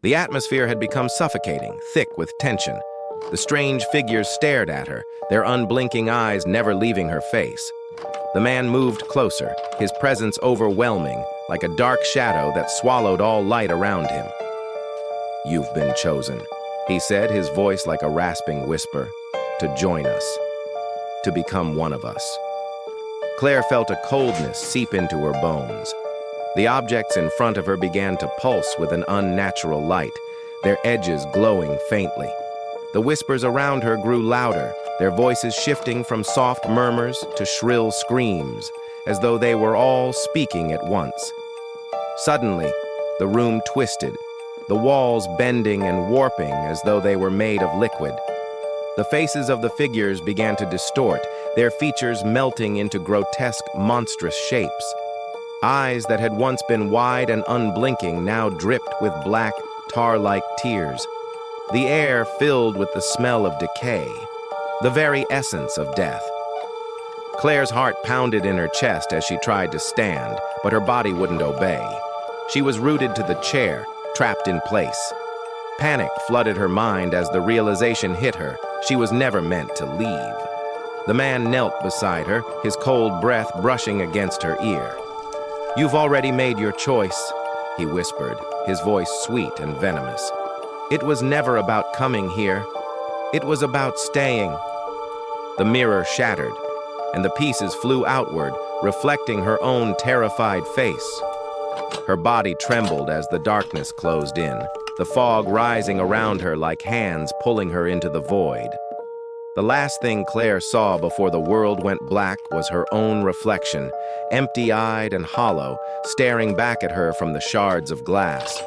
The atmosphere had become suffocating, thick with tension. The strange figures stared at her, their unblinking eyes never leaving her face. The man moved closer, his presence overwhelming, like a dark shadow that swallowed all light around him. "You've been chosen," he said, his voice like a rasping whisper, "to join us, to become one of us." Claire felt a coldness seep into her bones. The objects in front of her began to pulse with an unnatural light, their edges glowing faintly. The whispers around her grew louder, their voices shifting from soft murmurs to shrill screams, as though they were all speaking at once. Suddenly, the room twisted, the walls bending and warping as though they were made of liquid. The faces of the figures began to distort, their features melting into grotesque, monstrous shapes. Eyes that had once been wide and unblinking now dripped with black, tar-like tears. The air filled with the smell of decay, the very essence of death. Claire's heart pounded in her chest as she tried to stand, but her body wouldn't obey. She was rooted to the chair, trapped in place. Panic flooded her mind as the realization hit her she was never meant to leave. The man knelt beside her, his cold breath brushing against her ear. "You've already made your choice," he whispered, his voice sweet and venomous. "It was never about coming here. It was about staying." The mirror shattered, and the pieces flew outward, reflecting her own terrified face. Her body trembled as the darkness closed in, the fog rising around her like hands pulling her into the void. The last thing Claire saw before the world went black was her own reflection, empty-eyed and hollow, staring back at her from the shards of glass.